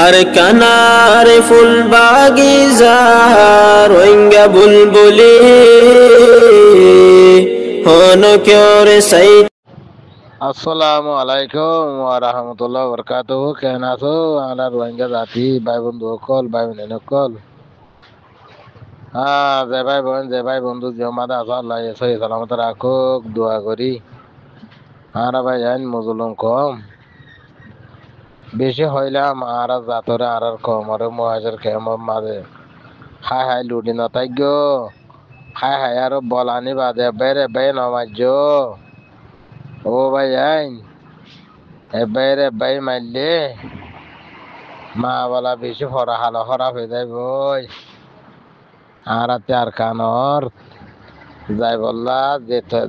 আর কানার ফুল বাগিচা রোহিঙ্গা বুলবুলি হন কেওরে সাই। আসসালামু আলাইকুম ওয়া রাহমাতুল্লাহি ওয়া বারাকাতুহু। কেন আছো আমরা রোহিঙ্গা জাতি ভাই বন্ধু সকল ভাই বোন সকল? যে ভাই বন্ধু যে মাদা আছে আল্লাহ সহি সালামত রাখুক দোয়া করি। ভাই জান মজলুম কম বেশি হইলাম আর জাতরে আর কম আর মহাজের কেমন মাঝে হাই হাই লুটি নতাইগ হাই হাই আর বলানি বাদে বেরে বে নমাজ ও ভাই জান এবারে বাই মারলে মা বলা বেশি হরা হালো হরা হয়ে যায় বই আরাতে আর কানর যাই বললা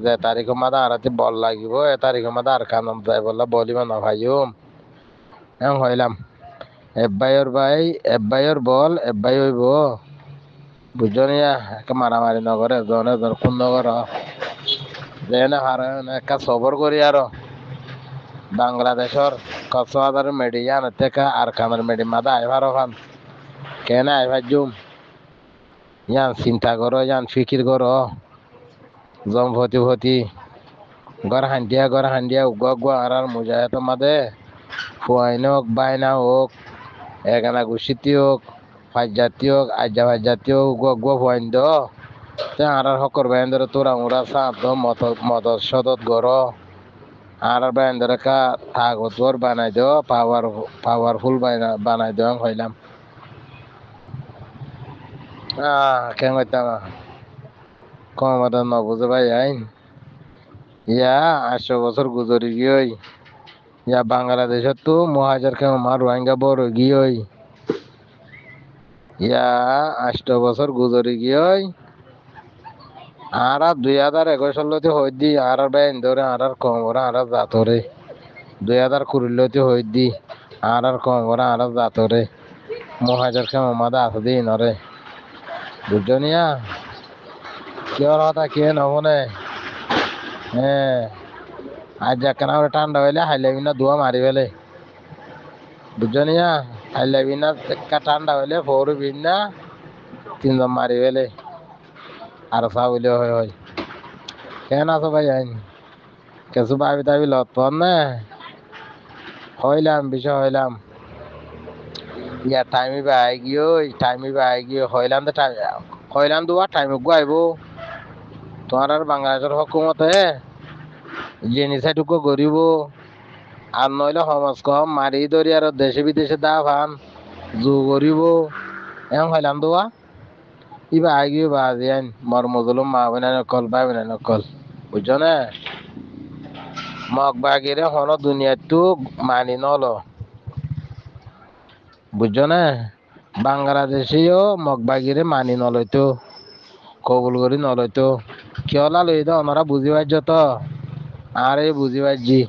যে তারিখ মাদা আরাতে বল লাগিব এ তারিখ মাদা আর কানম যাই বললা বলিব না ভাইম এম হইলাম এব্বাইর বল এব্বাই হইব বুঝনিয়া একটা মারামারি নগরে জন জন কোন নগর যে না হারান একটা সবর করি আরো বাংলাদেশের কক্সবাজার মেডিয়ান থেকে আর কানের মেডি মাদা আইভার ওখান কেন আইভার জুম ইয়ান চিন্তা করো ইয়ান ফিকির করো জম ভতি ভতি ঘর হান্ডিয়া উগ আর মুজাহিদ মাদে ফুয়াইন হোক বাইনা হোক এগানা গুছিতি হোক ফাইজাতি হোক আজ্জা ফাইজাতি হোক উগ ফুয়াইন দ আর হকর বাইন ধরে তোরা উড়া সাপ মদত সদত গড় আর বাইন ধরে কা তাগতর বানাই দো পাওয়ারফুল বানাই দো হইলাম কেন হইতাম কম নবুঝে ভাই আইন ইয়া 800 বছর গুজরি গিয়ে ইয়া বাংলাদেশত তো মহাজার কেমন মার রোহিঙ্গা বড় গিয়ে ইয়া 8 বছর গুজরি গিয়ে আর 2021 হই দি আর বেন ধরে আর কম ওরা আর জাতরে 2020 হই দি আর কম ওরা আর জাতরে মহাজার কেমন মাদা আছে দি নরে বুঝনিয়া কিয়র কথা কে নবনে হ্যাঁ আজ একখানা ঠান্ডা হইলে হাইলাবি না ধোয়া মারি ফেলে বুঝনিয়া হাইলাবি না ঠান্ডা হইলে ফৌরবি না 3 জন মারি ফেলে আর চাউলে হয় কেন আছো ভাই আইন কিছু ভাবি তাবি লত পর না হইলাম বিষয় হইলাম ইয়া টাইমি বাই গিয়ে হইলাম তো হইলাম দুয়া টাইম আইব তোমার আর বাংলাদেশের হকুমতে জিনিসটুকু গরিব আর নইলে সমাজ কম মারি ধরি আর দেশে বিদেশে দা ভান জু গরিব এম হইলাম দোয়া ইবা আগিয়ে বাজি আইন মর মজলুম মা বোনা নকল ভাই বোনা নকল বুঝছ না মগ বাগিরে হন দুনিয়াটো মানি নল বুঝছ না বাংলাদেশেও মগ বাগিরে মানি নলইতো কবুল করি নলইতো কিয়লা লই দে ওনারা বুঝি পাইছ তো আর এই বুঝি পাইছি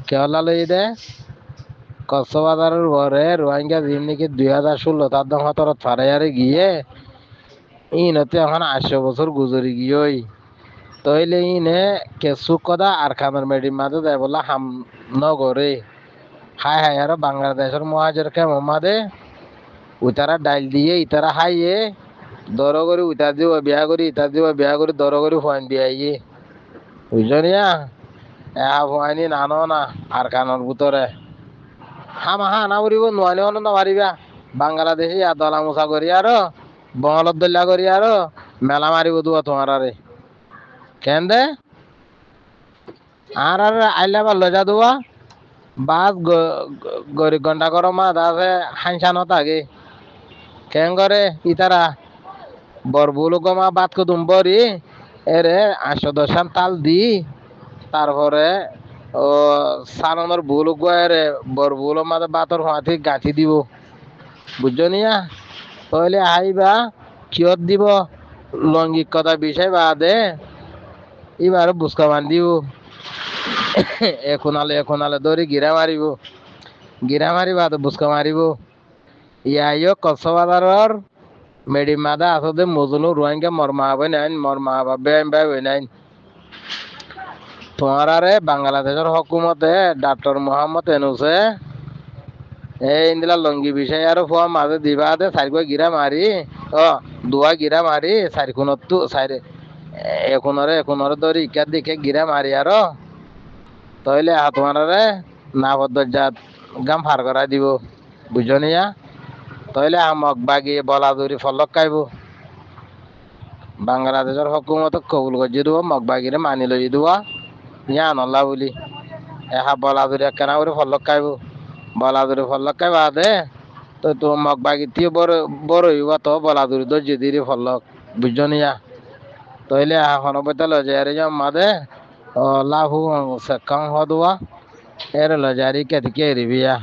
কেওলা লই দে কক্সবাজারের ঘরে রোহিঙ্গা যিনি 2016 তার দম হতরত ফারাইয়ারে গিয়ে ইনতে এখন 800 বছর গুজরি গিয়ে তইলে ইনে কেসু কদা আর খানের মেডি মাঝে দেয় বললা হাম নগরে হাই আর বাংলাদেশের মহাজের কেমন মাদে উতারা ডাইল দিয়ে ইতারা হাইয়ে দর করি উতার দিব বিয়া করি ইতার দিব বিয়া করি দর করি ফাইন বিয়াইয়ে বুঝলিয়া ফাইনি নানো না আর কানের ভিতরে হামাহা আনা পড়ব নোয়ানি অন নারিবা বাংলাদেশে দলা মোছা করি আর বঙলত দল্লা করি আর মেলা মারিব দুয়া তোমার আরে কেন দে আর আইলে বা লজা দুয়া বাস গরি ঘন্টা করো মা দাসে হানসানো থাকে কেন করে ইতারা বরবুল গমা বাদ কদুম বরি এরে 810 তাল দি তারপরে ও সানন্দর ভুল গুয়ারে বরবুল মাঝে বাতর হাতি গাঁথি দিব বুঝনিয়া তাহলে আইবা কিয়ত দিব লঙ্গিক কথা বিষয় বাদে এবার বুসকা বান্ধিব এখন আলে ধরে গিরা মারিব বুসকা মারিব ইয়াইও কক্সবাজারের মেডি মাদা আসতে মজনু রোহিঙ্গা মরমা হবে নাইন মরমা হবে নাইন তোমার বাংলাদেশের হকুমতে ডক্টর মোহাম্মদ এনুসে এই ইন্দিলা লঙ্গি বিষয় আর ফুয়া মাঝে দিবা দে চারিগো গিরা মারি ও দুয়া গিরা মারি চারিখনত তো চারি এখনরে ধরি ইকার দিকে গিরা মারি আর তইলে তোমারে না পদ্মজাত গাম ফার করাই দিব বুঝনিয়া তইলে আমক বাগি বলা দূরি ফলক খাইব বাংলাদেশের হকুমত কবুল করছি দেবো মগ বাগিরে মানি লই দেওয়া ইয়া নল্লা বলি এহা বলা দূরি একখানা করে ফলক খাইব বলা দূরি ফলক খাইবা দে তো মগ বাগি দিয়ে বড় বড় হইবা তো বলা দূরি ধৈর্য দিরে ফলক বুঝনিয়া তইলে এখন বইতে লজারি জমা দে ও লাভ সেকাং হদুয়া এর লজারি কেদিকে এরিবিয়া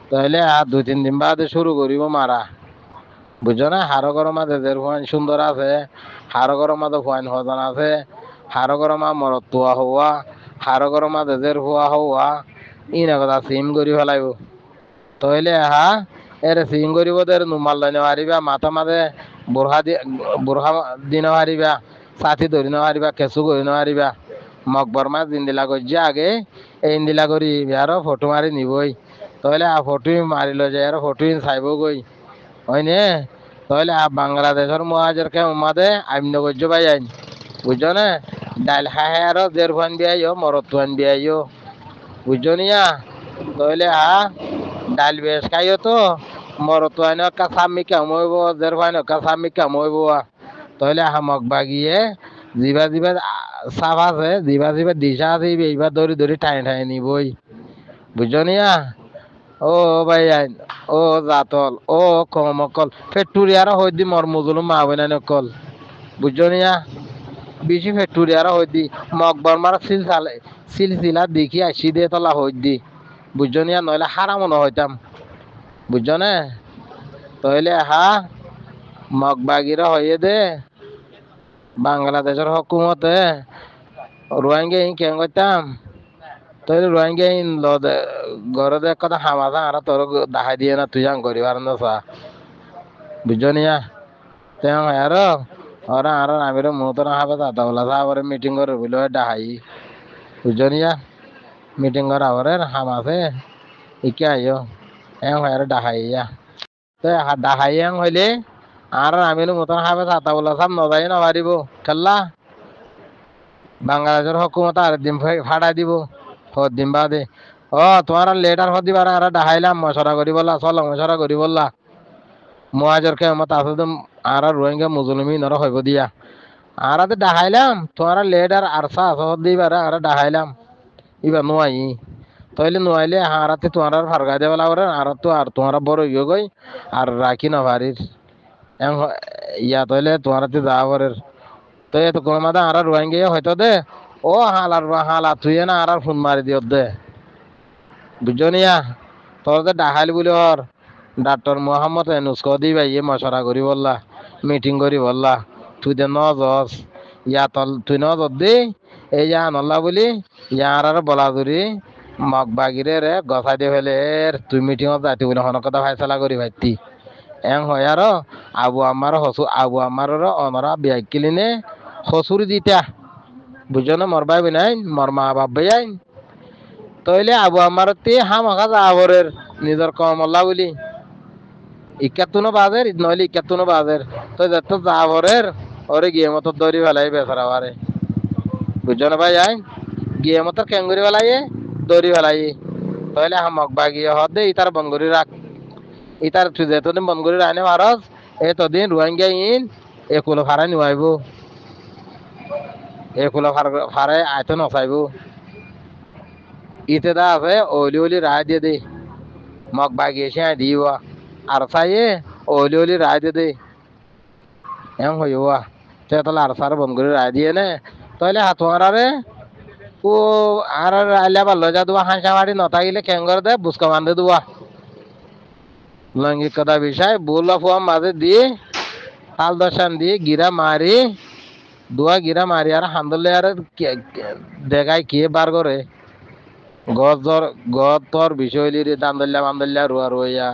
তাহলে আর 2-3 দিন বাদে শুরু করিব মারা বুঝছো না হাড় গরম দেশের ফুয়ান সুন্দর আছে হাড় গরম ফুয়ান হজন আছে হাড় গরম মরতুয়া হওয়া হাড় গরম দেশের ফুয়া হওয়া ইনা কথা সিম করি ফেলাইব তাহলে হা এর সিম করিব দের নুমাল লইনে পারিবা মাথা মাঝে বোরহা দিনে পারিবা ছাতি ধরি নারিবা কেঁচু করি নারিবা মকবর মাছ ইন্দিলা করছে আগে এই ইন্দিলা করি আর ফটো মারি নিবই তাহলে ফটো মারি লো যায় আর ফটো চাইব গই হয়নে তাহলে বাংলাদেশের মহাজের কে উমাদে আইন করছো ভাই আইন বুঝছো না ডাইল খাহে আর জের ফান বিয়াইও মরত ফান বিয়াইও বুঝছো নিয়া তাহলে ডাইল বেশ খাইও তো মরত ফান কাসামি কামইব জের ফান কাসামি কামইব তাহলে মগ বাগিয়ে জিবা জিবা সাফ আছে জিবা জিবা দিশা আছে এইবার ধরি ধরি ঠাই নিবই বুঝছো নিয়া ও ভাই আইন ও জাতল ও কমকল ফেটুরিয়ারা হইদি মর মুজুলুম মা বইনা নকল বুঝছো নিয়া বেশি ফেটুরিয়ারা হইদি মকবর মার সিলসিলা দেখি আসি দিয়ে তলা হইদি বুঝছো নিয়া নইলে হারাম না হইতাম বুঝছো না তাইলে মগবাগিরা হইয়ে দে বাংলাদেশের হকুমতে রোহিঙ্গা কেন করতাম তাই রোহিঙ্গা ঘরে কথা হামাজা আর তোর দেখাই দিয়ে না তুই করি পার না চা বুঝছো নিয়া তেও আর ওরা আর আমি মুহূর্ত না হবে তা বলা আবার মিটিং করে বলে ডাহাই বুঝছো নিয়া মিটিং করা আবার হামাছে ইকে আইও আর ডাহাই তো ডাহাই হইলে আর আমি মতন হবে তা বলা সব নজাই না পারিব খেললা বাংলাদেশের হকুমত আর দিন ফাটাই দিব দিন বাদে তোমার লেটার হদি বারা আর ডাহাইলাম মশরা করি বললা চলো মশরা করি বললা মহাজের কেমত আছে আর রোহিঙ্গা মুসলিমি নর হইব দিয়া আর ডাহাইলাম তোমার লেটার আর হদি বারা আর ডাহাইলাম ইবা নোয়াই তাইলে নোয়াইলে হারাতে তোমার ফারগা দেওয়া করে আর তো আর তোমার বড় ইয়ে গই আর রাখি না ভারির ইয়া তাইলে তোমার যাওয়ারের তো এত কোনো মাদা আর রোহিঙ্গা হয়তো দে ও হালা তুই না আর ফোন মারি দিও দে বুঝছো নিয়া তোর তো ডাহাইল বলি ওর ডাক্তার মোহাম্মদ এনুস্কো দি ভাই মশরা করি বললা মিটিং করি বললা তুই দে নজস ইয়া তল তুই নজর দি এই যা নল্লা বলি ইয়ার আর বলা ধরি মগ বাগিরে রে গছাই দিয়ে ফেলে তুই মিটিংত যাইতি বলে হন কথা ফাইসলা করি ভাইতি হয় আর আবু আমার অনরা বিয়া কিলিনে হসুরি দিতা বুঝছো না মর ভাই নাই মর মা বাপ ভাই আইন তইলে আবু আমার হামাখা যাবরের নিজের কমল্লা বলি ইকাতুনো বাজের নইলে ইকাতুনো বাজের তো যত যাবরের ওরে গিয়ে মতো দড়ি ফেলাই বেচারা বারে বুঝছো না ভাই আইন গিয়ে মতো কেঙ্গুরি ফেলাই দড়ি ফেলাই তাহলে হামক বাগিয়ে হদে ইতার বনগুরি রাখ ইতার তুই যেতদিন বনগুরি রাখনে মারস এতদিন রোহিঙ্গা ইন একুলো ফাড়াই নিবাইব একুলো ফাড়ে আয়তো নচাইব ইতে দা আছে ওলি রায় দিয়ে দে মগ বাগিয়ে সে দিব আর চাইয়ে ওলি রায় দিয়ে দে হইবা তে তাহলে আর সার বনগুরি রায় দিয়ে নে তাহলে হাত মারারে ও আর আইলে আবার লজা দেওয়া হাঁসা মারি নতা গেলে কেঙ্গর দে বুসকা বান্ধে দেওয়া লঙ্গি কথা বিষয় বোলা ফুয়া মাঝে দিয়ে তাল দশান দিয়ে গিরা মারি গিরা মারি আর হান্দলে আর দেখাই কে বার করে গজ তোর বিষয় হইলি রে দান্দল্লা বান্দল্লা রুয়া রুইয়া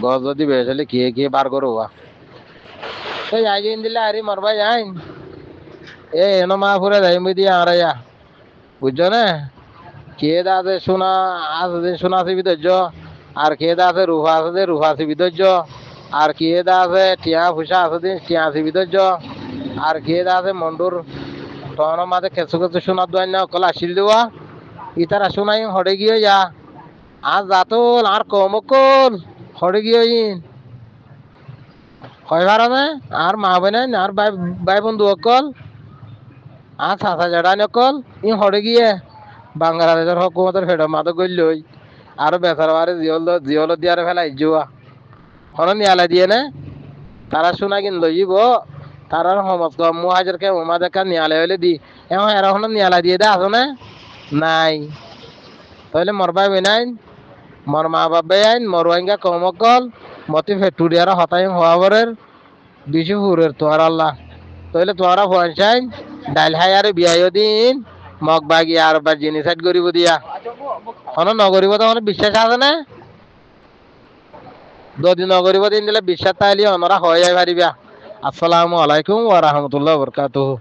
গজ যদি বেশ হলে কে বার করে হওয়া সেই আইন দিলে আরে মরবাই আইন এনো মা ফুরে যাই দিয়ে আর বুঝছো না কে দাদে শোনা আছে শোনা আছে ধৈর্য আর কে দা আছে রুফা আছে যে রুফা সিবিধর্য, আর কে দা আছে টিয়া ফুসা আছে যে টিয়া সিবিধর্য, আর কে দা আছে মন্ডুর তখন মাঝে কেঁচু কেঁচু শোনার দোয়াই না অকল আসিল দেওয়া ইতারা শোনাই হড়ে গিয়ে যা আর যাতল আর কম অকল হড়ে গিয়ে হয় ভাড়া আর মা বোন আর ভাই বন্ধু অকল আর চাচা জেডানি অকল হড়ে গিয়ে বাংলাদেশের হকুমতের ফেড মাদক গইলই আর বেচার বারে জিয়ল দিয়ে ফেলাই যোৱা হন নিয়ালা দিয়ে না তারা শোনা কিন লইব তারা সমাজ মুহাজেরকে উমাদেরকে নিয়ালে হইলে দি এখন এরা হন নিয়ালা দিয়ে দে আসো না নাই তাহলে মোর ভাই বেনাইন মোর মা বাবা আইন মোর ওয়াইঙ্গা কমকল মতি ফেটুরিয়ার হতাই হওয়াবরের বিশু হুরের তোয়ার আল্লাহ তাহলে তোয়ারা পয়সাইন ডাইল হাই আর বিয়াইও দিন মগ বাগি আর বা জিনিস সাইড করিব দিয়া হন নগরিব তো বিশ্বাস আছে না যদি নগরিব দিন দিলে বিশ্বাস তাইলে অনরা হয়ে যাই পারিবা। আসসালামু আলাইকুম ওয়া রাহমাতুল্লাহি ওয়া বারাকাতুহু।